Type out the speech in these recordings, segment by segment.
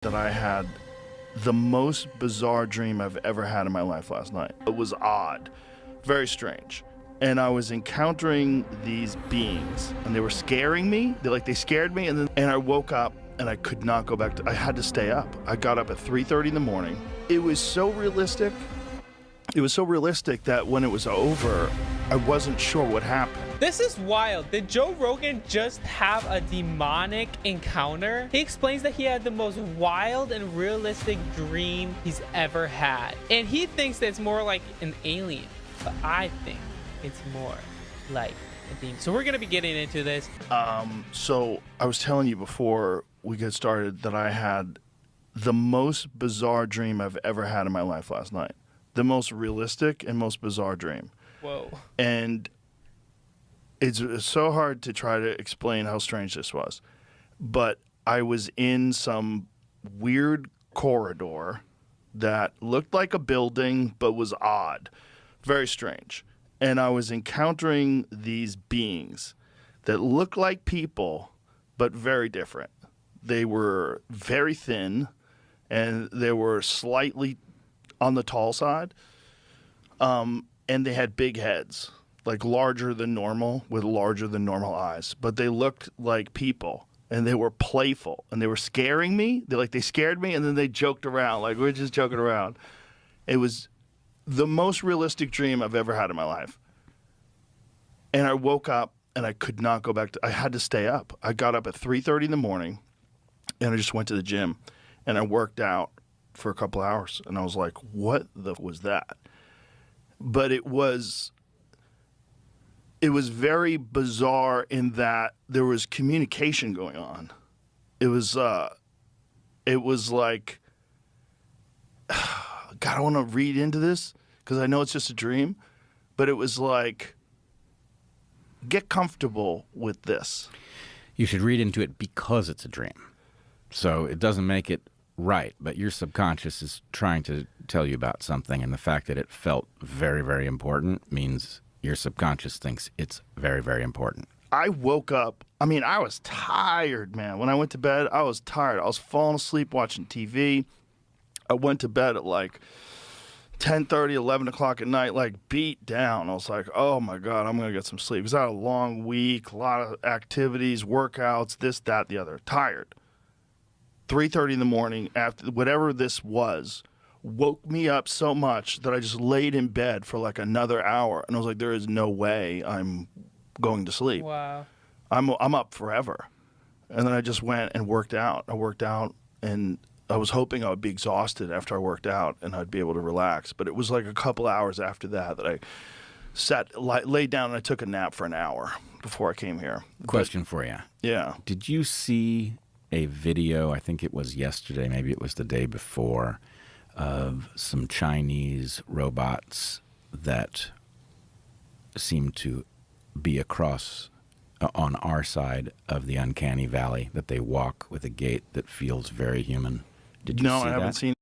that I had the most bizarre dream I've ever had in my life last night. It was odd, very strange. And I was encountering these beings, and they were scaring me. They scared me, and I woke up, and I could not go back I had to stay up. I got up at 3:30 in the morning. It was so realistic. It was so realistic that when it was over, I wasn't sure what happened. This is wild. Did Joe Rogan just have a demonic encounter? He explains that he had the most wild and realistic dream he's ever had. And he thinks that it's more like an alien, but I think it's more like a demon. So we're gonna be getting into this. So I was telling you before we get started that I had the most bizarre dream I've ever had in my life last night. The most realistic and most bizarre dream. Whoa. And it's so hard to try to explain how strange this was. But I was in some weird corridor that looked like a building but was odd. Very strange. And I was encountering these beings that looked like people but very different. They were very thin and they were slightly on the tall side. And they had big heads, like larger than normal, with larger than normal eyes. But they looked like people, and they were playful, and they were scaring me. They scared me, and then they joked around, like we were just joking around. It was the most realistic dream I've ever had in my life. And I woke up, and I could not go back I had to stay up. I got up at 3:30 in the morning, and I just went to the gym, and I worked out for a couple hours, and I was like, what the was that? But it was very bizarre in that there was communication going on. It was like, God, I want to read into this because I know it's just a dream, but it was like, get comfortable with this. You should read into it because it's a dream. So it doesn't make it right, but your subconscious is trying to tell you about something, and the fact that it felt very, very important means your subconscious thinks it's very, very important. I woke up, I was tired, man. When I went to bed, I was tired. I was falling asleep watching TV. I went to bed at like 10:30, 11 o'clock at night, like beat down. I was like, oh my God, I'm going to get some sleep. Because I had a long week, a lot of activities, workouts, this, that, the other. Tired. 3:30 in the morning, after whatever this was, woke me up so much that I just laid in bed for like another hour. And I was like, there is no way I'm going to sleep. Wow. I'm up forever. And then I just went and worked out. I worked out, and I was hoping I would be exhausted after I worked out and I'd be able to relax. But it was like a couple hours after that I laid down and I took a nap for an hour before I came here. Question for you. Yeah. Did you see a video, I think it was yesterday, maybe it was the day before, of some Chinese robots that seem to be across on our side of the uncanny valley, that they walk with a gait that feels very human? Did you see that? No, I haven't seen.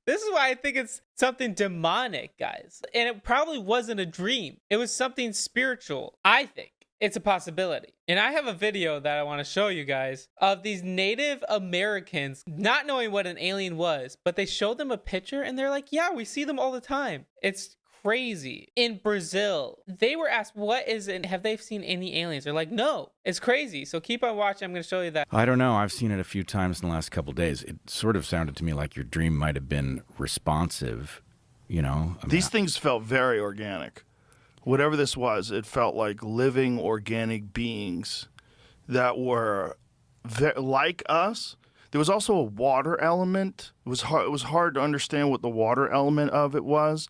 This is why I think it's something demonic, guys. And it probably wasn't a dream. It was something spiritual, I think. It's a possibility. And I have a video that I want to show you guys of these Native Americans not knowing what an alien was, but they showed them a picture and they're like, yeah, we see them all the time. It's crazy. In Brazil, they were asked, what is it? Have they seen any aliens? They're like, no, it's crazy. So keep on watching. I'm going to show you that. I don't know. I've seen it a few times in the last couple of days. It sort of sounded to me like your dream might have been responsive, you know? These things felt very organic. Whatever this was, it felt like living organic beings that were like us. There was also a water element. It was hard to understand what the water element of it was,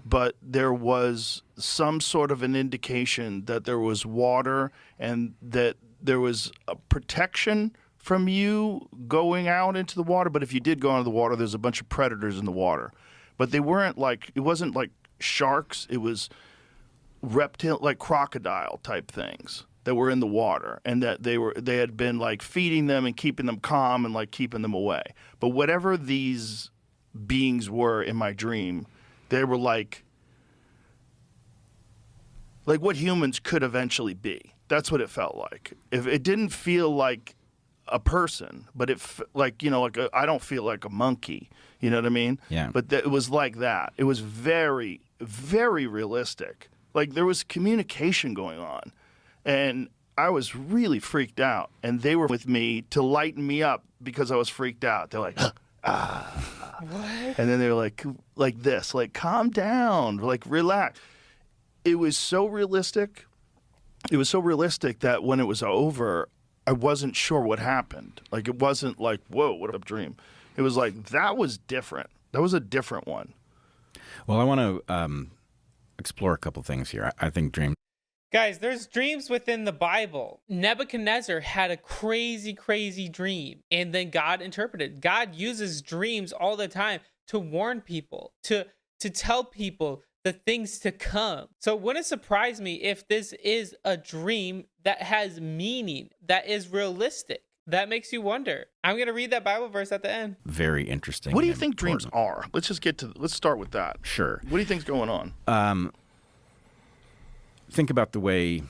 but there was some sort of an indication that there was water and that there was a protection from you going out into the water. But if you did go into the water, there's a bunch of predators in the water. But they weren't like, it wasn't like sharks. It was reptile, like crocodile type things that were in the water, and that they had been like feeding them and keeping them calm and like keeping them away. But whatever these beings were in my dream, they were like what humans could eventually be. That's what it felt like. If it didn't feel like a person, but like, you know, like I don't feel like a monkey. You know what I mean? Yeah. But it was like that. It was very, very realistic. Like there was communication going on, and I was really freaked out. And they were with me to lighten me up because I was freaked out. They're like, What? and then they were like this, like calm down, like relax. It was so realistic. It was so realistic that when it was over, I wasn't sure what happened. Like it wasn't like, whoa, what a dream. It was like, that was different. That was a different one. Well, I want to explore a couple things here. I think dreams. Guys, there's dreams within the Bible. Nebuchadnezzar had a crazy, crazy dream, and then God interpreted. God uses dreams all the time to warn people, to tell people the things to come. So wouldn't it surprise me if this is a dream that has meaning, that is realistic? That makes you wonder. I'm going to read that Bible verse at the end. Very interesting. What do you and think dreams important. are? Let's start with that. Sure. What do you think's going on? Think about the way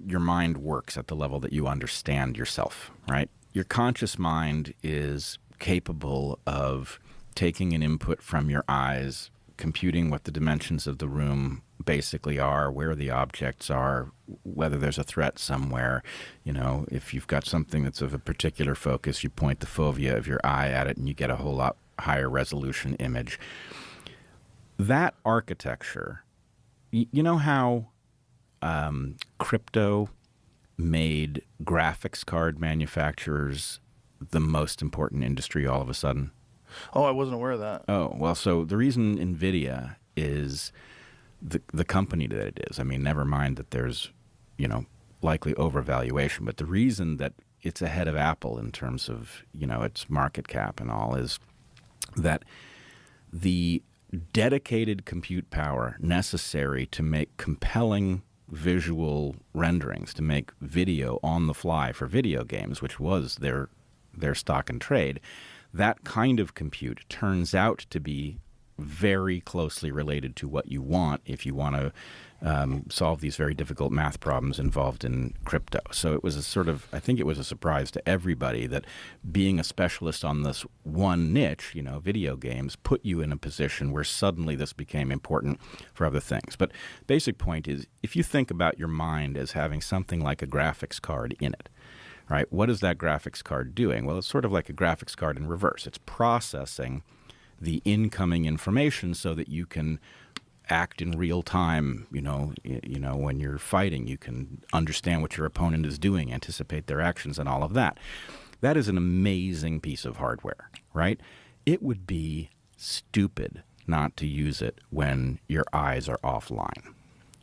your mind works at the level that you understand yourself, right? Your conscious mind is capable of taking an input from your eyes, computing what the dimensions of the room basically are, where the objects are, whether there's a threat somewhere. You know, if you've got something that's of a particular focus, you point the fovea of your eye at it and you get a whole lot higher resolution image. That architecture, you know how crypto made graphics card manufacturers the most important industry all of a sudden? Oh, I wasn't aware of that. Oh, well, so the reason NVIDIA is the company that it is, I mean, never mind that there's, you know, likely overvaluation, but the reason that it's ahead of Apple in terms of, you know, its market cap and all is that the dedicated compute power necessary to make compelling visual renderings, to make video on the fly for video games, which was their stock and trade, that kind of compute turns out to be very closely related to what you want if you want to solve these very difficult math problems involved in crypto. So it was I think it was a surprise to everybody that being a specialist on this one niche, you know, video games, put you in a position where suddenly this became important for other things. But basic point is, if you think about your mind as having something like a graphics card in it, right? What is that graphics card doing? Well, it's sort of like a graphics card in reverse. It's processing the incoming information so that you can act in real time. You know, when you're fighting, you can understand what your opponent is doing, anticipate their actions, and all of that. That is an amazing piece of hardware, right? It would be stupid not to use it when your eyes are offline,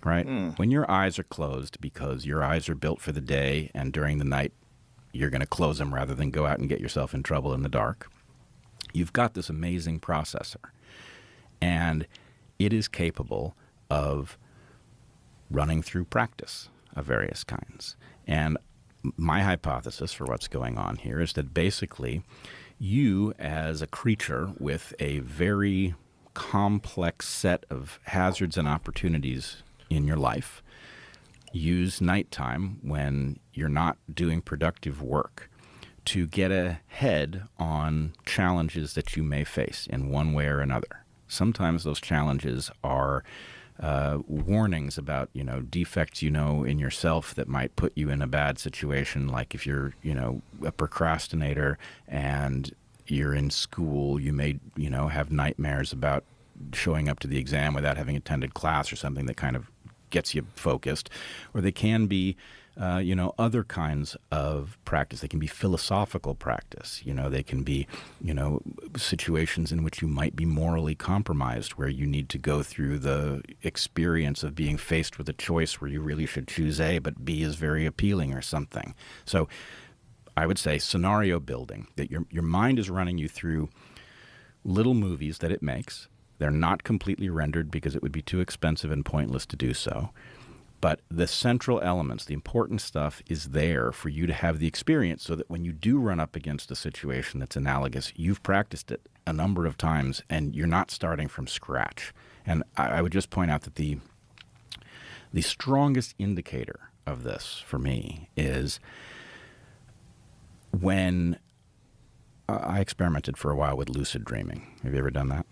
right? When your eyes are closed because your eyes are built for the day and during the night you're going to close them rather than go out and get yourself in trouble in the dark. You've got this amazing processor, and it is capable of running through practice of various kinds. And my hypothesis for what's going on here is that basically you, as a creature with a very complex set of hazards and opportunities in your life, use nighttime when you're not doing productive work to get ahead on challenges that you may face in one way or another. Sometimes those challenges are warnings about, you know, defects, you know, in yourself that might put you in a bad situation. Like if you're, you know, a procrastinator and you're in school, you may, you know, have nightmares about showing up to the exam without having attended class or something that kind of gets you focused. Or they can be other kinds of practice. They can be philosophical practice. You know, they can be, you know, situations in which you might be morally compromised, where you need to go through the experience of being faced with a choice where you really should choose A, but B is very appealing or something. So I would say scenario building, that your mind is running you through little movies that it makes. They're not completely rendered because it would be too expensive and pointless to do so. But the central elements, the important stuff, is there for you to have the experience so that when you do run up against a situation that's analogous, you've practiced it a number of times and you're not starting from scratch. And I would just point out that the strongest indicator of this for me is when I experimented for a while with lucid dreaming. Have you ever done that?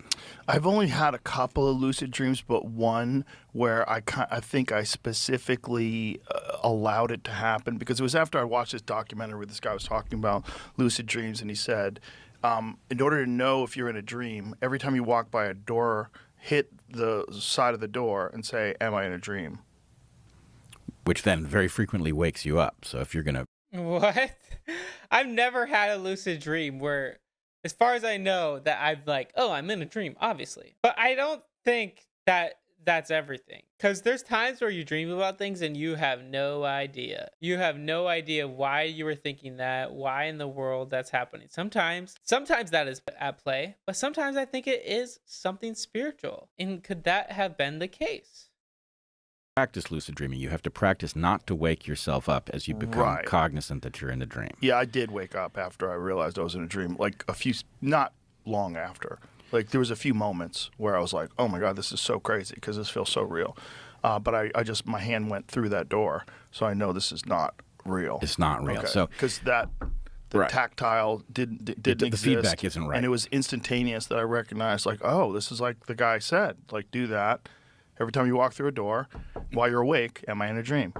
I've only had a couple of lucid dreams, but one where I think I specifically allowed it to happen because it was after I watched this documentary where this guy was talking about lucid dreams, and he said, in order to know if you're in a dream, every time you walk by a door, hit the side of the door and say, "Am I in a dream?" Which then very frequently wakes you up. So if you're going to... What? I've never had a lucid dream where, as far as I know, that I'm like, oh, I'm in a dream, obviously. But I don't think that that's everything. Because there's times where you dream about things and you have no idea. You have no idea why you were thinking that, why in the world that's happening. Sometimes that is at play, but sometimes I think it is something spiritual. And could that have been the case? Practice lucid dreaming. You have to practice not to wake yourself up as you become cognizant that you're in the dream. Yeah, I did wake up after I realized I was in a dream, like not long after. Like there was a few moments where I was like, oh my God, this is so crazy because this feels so real. But I just, my hand went through that door, so I know this is not real. It's not real. Okay. So because the tactile didn't exist. The feedback isn't right. And it was instantaneous that I recognized, like, oh, this is like the guy said, like, do that. Every time you walk through a door, while you're awake, am I in a dream?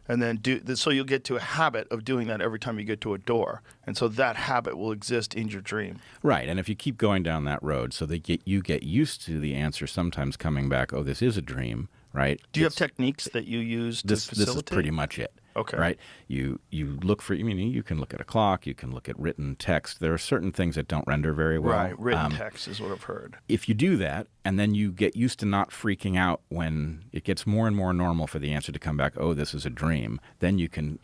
And then so you'll get to a habit of doing that every time you get to a door. And so that habit will exist in your dream. Right. And if you keep going down that road, so that you get used to the answer sometimes coming back, oh, this is a dream, right? Do you have techniques that you use to facilitate? This is pretty much it. Okay. Right? You look for, you can look at a clock, you can look at written text. There are certain things that don't render very well. Right. Written text is what I've heard. If you do that, and then you get used to not freaking out when it gets more and more normal for the answer to come back, oh, this is a dream, then you can,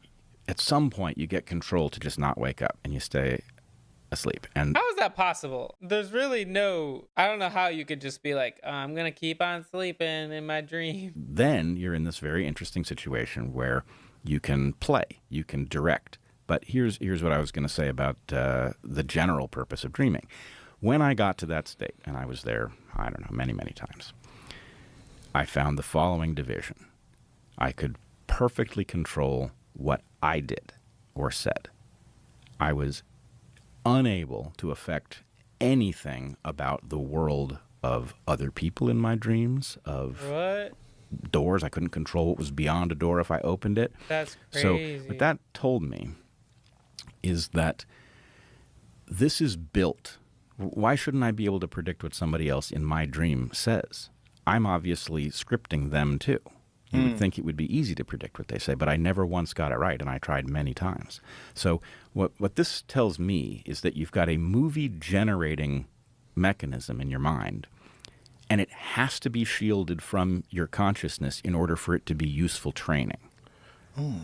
at some point, you get control to just not wake up and you stay asleep. And how is that possible? There's really no, I don't know how you could just be like, oh, I'm going to keep on sleeping in my dream. Then you're in this very interesting situation where you can play, you can direct. But here's what I was going to say about the general purpose of dreaming. When I got to that state, and I was there, I don't know, many, many times, I found the following division. I could perfectly control what I did or said. I was unable to affect anything about the world of other people in my dreams, of what? Doors. I couldn't control what was beyond a door if I opened it. That's crazy. So what that told me is that this is built. Why shouldn't I be able to predict what somebody else in my dream says? I'm obviously scripting them too. You would think it would be easy to predict what they say, but I never once got it right, and I tried many times. So what this tells me is that you've got a movie-generating mechanism in your mind, and it has to be shielded from your consciousness in order for it to be useful training. You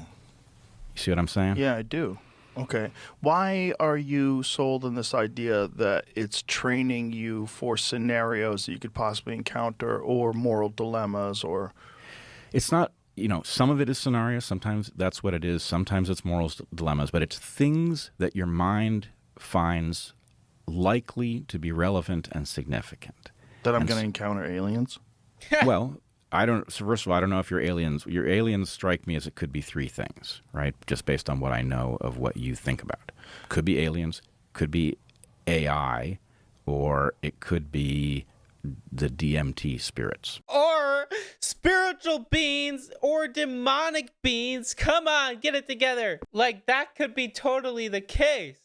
see what I'm saying? Yeah, I do. Okay. Why are you sold on this idea that it's training you for scenarios that you could possibly encounter or moral dilemmas or... It's not, some of it is scenarios. Sometimes that's what it is. Sometimes it's moral dilemmas. But it's things that your mind finds likely to be relevant and significant. That I'm going to encounter aliens? Well, so first of all, I don't know if your aliens strike me as it could be three things, right? Just based on what I know of what you think about. Could be aliens, could be AI, or it could be the DMT spirits. Or spiritual beings or demonic beings. Come on, get it together. Like, that could be totally the case.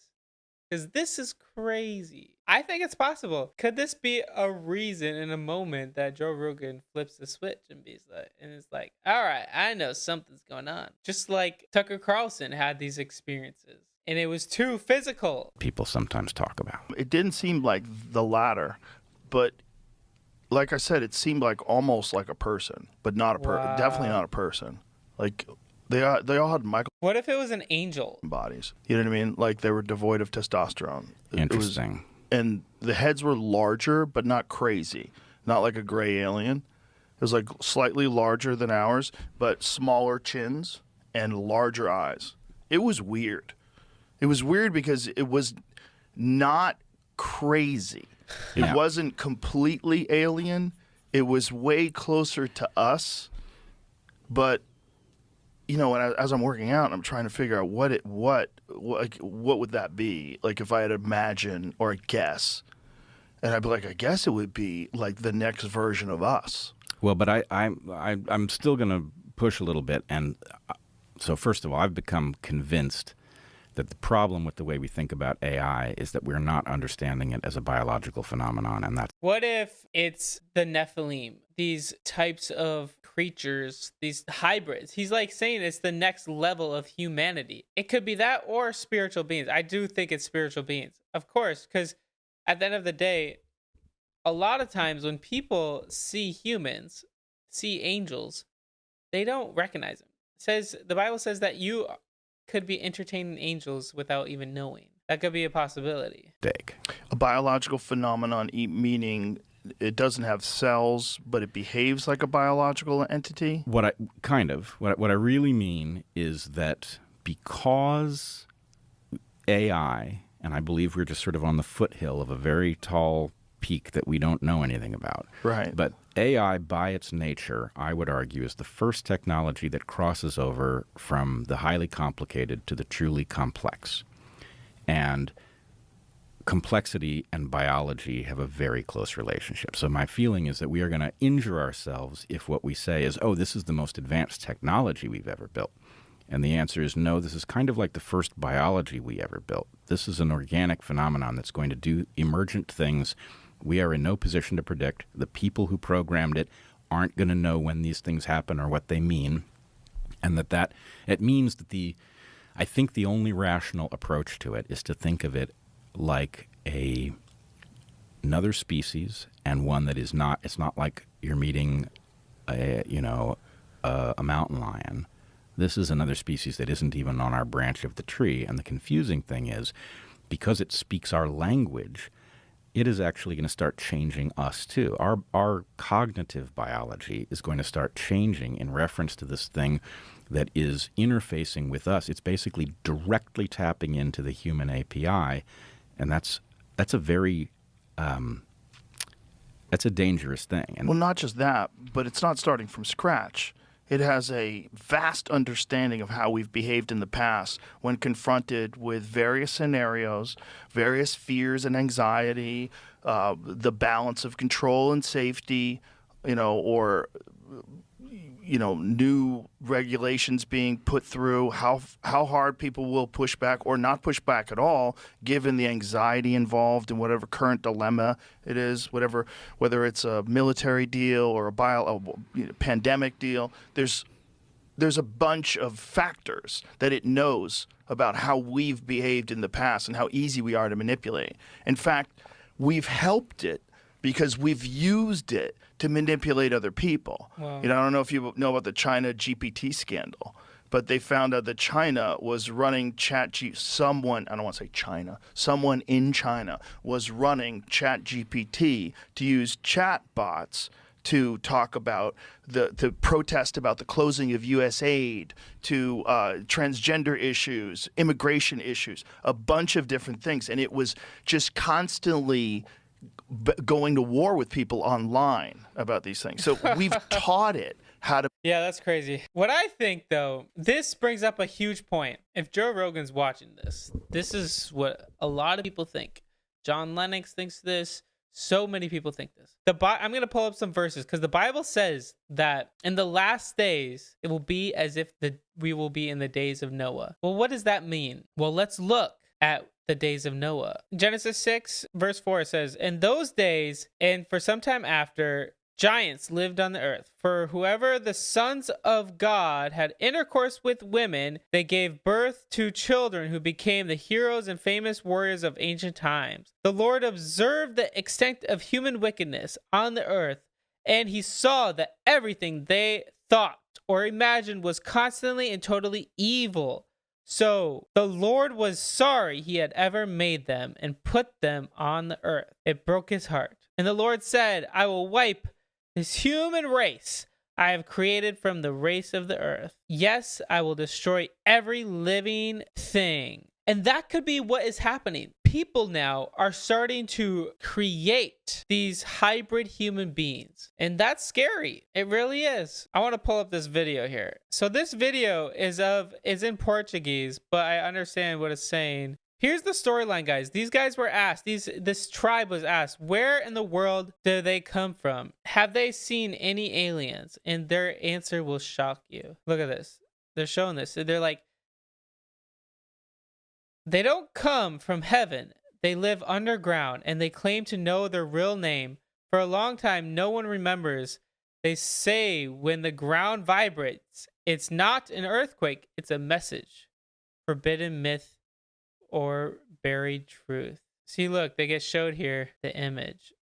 Because this is crazy. I think it's possible. Could this be a reason in a moment that Joe Rogan flips the switch and it's like, all right, I know something's going on. Just like Tucker Carlson had these experiences. And it was too physical. People sometimes talk about. It didn't seem like the latter, but like I said, it seemed like almost like a person, but not a person. Definitely not a person. Like they all had Michael. What if it was an angel? Bodies. You know what I mean? Like they were devoid of testosterone. Interesting. And the heads were larger, but not crazy. Not like a gray alien. It was like slightly larger than ours, but smaller chins and larger eyes. It was weird. It was weird because it was not crazy. It wasn't completely alien. It was way closer to us. But, as I'm working out, I'm trying to figure out what like, what would that be? Like, if I had to imagine or a guess, and I'd be like, I guess it would be like the next version of us. Well, but I'm still going to push a little bit. And so first of all, I've become convinced that the problem with the way we think about AI is that we're not understanding it as a biological phenomenon. And that's What if it's the Nephilim, these types of creatures, these hybrids? He's like saying it's the next level of humanity. It could be that or spiritual beings. I do think it's spiritual beings, of course, because at the end of the day, a lot of times when people see humans, see angels, they don't recognize them. The Bible says that you could be entertaining angels without even knowing. That could be a possibility. big. A biological phenomenon, meaning it doesn't have cells, but it behaves like a biological entity. What I really mean is that because AI, and I believe we're just sort of on the foothill of a very tall peak that we don't know anything about. Right. But AI, by its nature, I would argue, is the first technology that crosses over from the highly complicated to the truly complex. And complexity and biology have a very close relationship. So my feeling is that we are going to injure ourselves if what we say is, oh, this is the most advanced technology we've ever built. And the answer is no, this is kind of like the first biology we ever built. This is an organic phenomenon that's going to do emergent things we are in no position to predict. The people who programmed it aren't going to know when these things happen or what they mean. And that it means that I think the only rational approach to it is to think of it like another species, and one that is not. It's not like you're meeting a mountain lion. This is another species that isn't even on our branch of the tree. And the confusing thing is, because it speaks our language, it is actually going to start changing us too. Our cognitive biology is going to start changing in reference to this thing that is interfacing with us. It's basically directly tapping into the human API, and that's a very that's a dangerous thing. And Well, not just that, but it's not starting from scratch. It has a vast understanding of how we've behaved in the past when confronted with various scenarios, various fears and anxiety, the balance of control and safety, or new regulations being put through, how hard people will push back or not push back at all, given the anxiety involved in whatever current dilemma it is, whether it's a military deal or a pandemic deal. There's a bunch of factors that it knows about how we've behaved in the past and how easy we are to manipulate. In fact, we've helped it because we've used it to manipulate other people. Wow. I don't know if you know about the China GPT scandal, but they found out that China was running someone in China was running ChatGPT to use chat bots to talk about to protest about the closing of U.S. aid, to transgender issues, immigration issues, a bunch of different things. And it was just constantly going to war with people online about these things. So we've taught it how to. Yeah, that's crazy. What I think, though, this brings up a huge point. If Joe Rogan's watching this is what a lot of people think. John Lennox thinks this. So many people think this. I'm going to pull up some verses because the Bible says that in the last days, it will be as if we will be in the days of Noah. Well, what does that mean? Well, let's look at the days of Noah. Genesis 6, verse 4 says, in those days and for some time after, giants lived on the earth. For whoever the sons of God had intercourse with women, they gave birth to children who became the heroes and famous warriors of ancient times. The Lord observed the extent of human wickedness on the earth, and he saw that everything they thought or imagined was constantly and totally evil. So the Lord was sorry he had ever made them and put them on the earth. It broke his heart. And the Lord said, I will wipe this human race I have created from the race of the earth. Yes, I will destroy every living thing And that could be what is happening. People now are starting to create these hybrid human beings. And that's scary. It really is. I want to pull up this video here. So this video is in Portuguese, but I understand what it's saying. Here's the storyline, guys. These guys were asked, this tribe was asked, where in the world do they come from? Have they seen any aliens? And their answer will shock you. Look at this. They're showing this. They're like, they don't come from heaven. They live underground, and they claim to know their real name. For a long time, no one remembers. They say when the ground vibrates, it's not an earthquake, it's a message. Forbidden myth or buried truth. See, look, they get showed here the image.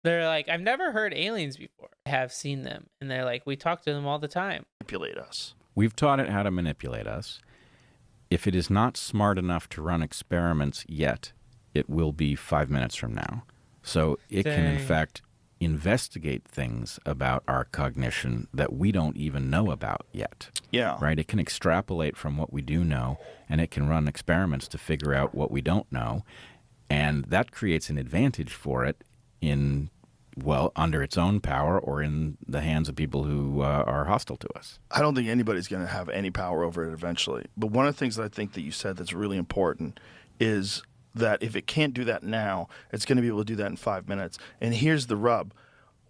They're like, I've never heard aliens before. I have seen them. And they're like, we talk to them all the time. Manipulate us. We've taught it how to manipulate us. If it is not smart enough to run experiments yet, it will be 5 minutes from now. So it can, in fact, investigate things about our cognition that we don't even know about yet. Yeah. Right? It can extrapolate from what we do know, and it can run experiments to figure out what we don't know. And that creates an advantage for it in, well, under its own power or in the hands of people who are hostile to us. I don't think anybody's going to have any power over it eventually. But one of the things that I think that you said that's really important is that if it can't do that now, it's going to be able to do that in 5 minutes. And here's the rub.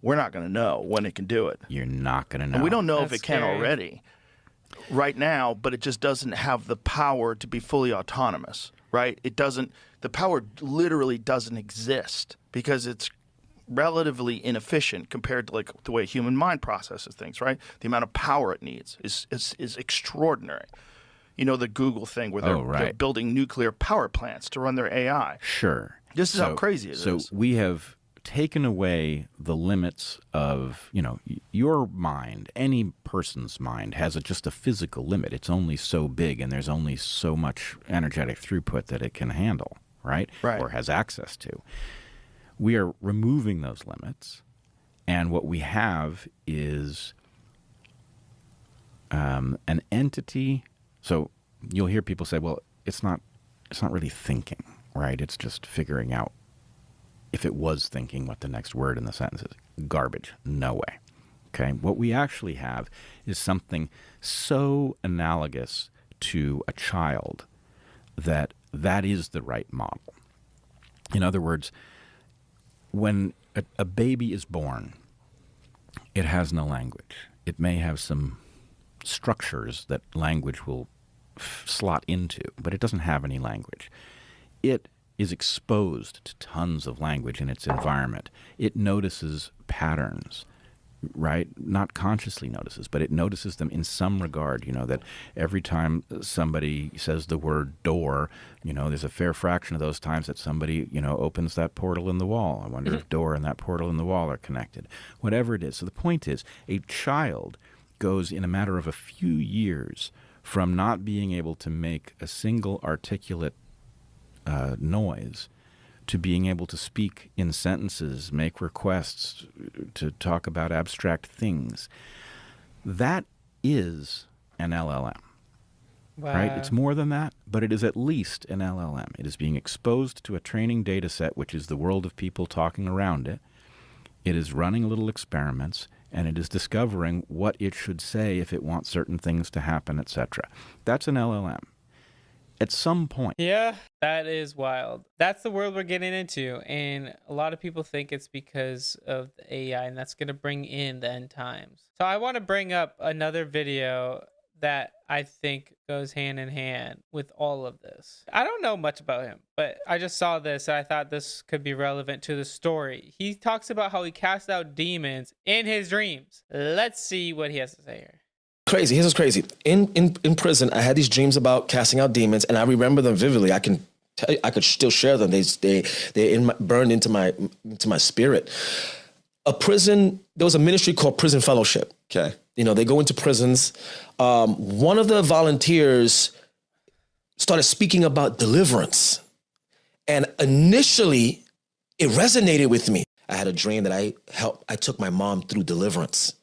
We're not going to know when it can do it. You're not going to know. And we don't know That's if it can scary. already right now, but it just doesn't have the power to be fully autonomous, right? It doesn't, the power literally doesn't exist because it's relatively inefficient compared to like the way human mind processes things, right? The amount of power it needs is extraordinary. You know, the Google thing where they're building nuclear power plants to run their AI. Sure. This is how crazy it is. So we have taken away the limits of, you know, your mind, any person's mind has just a physical limit. It's only so big and there's only so much energetic throughput that it can handle, right? Right. Or has access to. We are removing those limits, and what we have is an entity. So you'll hear people say, well, it's not really thinking, right? It's just figuring out if it was thinking what the next word in the sentence is. Garbage. No way. Okay? What we actually have is something so analogous to a child that is the right model. In other words, when a baby is born, it has no language. It may have some structures that language will slot into, but it doesn't have any language. It is exposed to tons of language in its environment. It notices patterns, right? Not consciously notices, but it notices them in some regard. You know, that every time somebody says the word door, you know, there's a fair fraction of those times that somebody, you know, opens that portal in the wall. I wonder if door and that portal in the wall are connected. Whatever it is. So the point is, a child goes in a matter of a few years from not being able to make a single articulate noise to being able to speak in sentences, make requests, to talk about abstract things. That is an LLM. Wow. Right? It's more than that, but it is at least an LLM. It is being exposed to a training data set, which is the world of people talking around it. It is running little experiments, and it is discovering what it should say if it wants certain things to happen, etc. That's an LLM. At some point. Yeah, that is wild. That's the world we're getting into. And a lot of people think it's because of the AI, and that's going to bring in the end times. So I want to bring up another video that I think goes hand in hand with all of this. I don't know much about him, but I just saw this and I thought this could be relevant to the story. He talks about how he casts out demons in his dreams. Let's see what he has to say here. Crazy. Here's what's crazy. In prison, I had these dreams about casting out demons, and I remember them vividly. I can tell you, I could still share them. They're burned into my spirit. There was a ministry called Prison Fellowship. Okay. You know, they go into prisons. One of the volunteers started speaking about deliverance, and initially, it resonated with me. I had a dream that I took my mom through deliverance.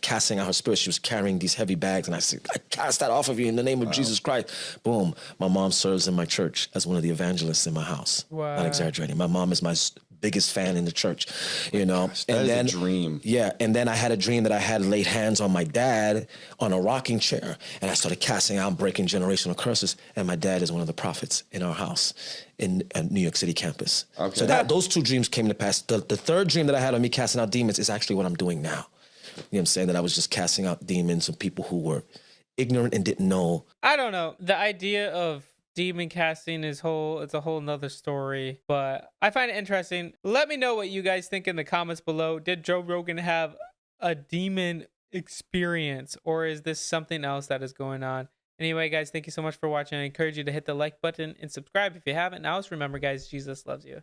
casting out her spirit. She was carrying these heavy bags, and I said, I cast that off of you in the name of Jesus Christ. Boom. My mom serves in my church as one of the evangelists in my house. Wow. Not exaggerating. My mom is my biggest fan in the church, you know. Gosh, that is a dream. Yeah, and then I had a dream that I had laid hands on my dad on a rocking chair, and I started casting out, breaking generational curses. And my dad is one of the prophets in our house in New York City campus. Okay. So those two dreams came to pass. The third dream that I had on me casting out demons is actually what I'm doing now. You know what I'm saying? That I was just casting out demons and people who were ignorant and didn't know. I don't know. The idea of demon casting it's a whole nother story, but I find it interesting. Let me know what you guys think in the comments below. Did Joe Rogan have a demon experience, or is this something else that is going on? Anyway, guys, thank you so much for watching. I encourage you to hit the like button and subscribe if you haven't. Now, always remember, guys, Jesus loves you.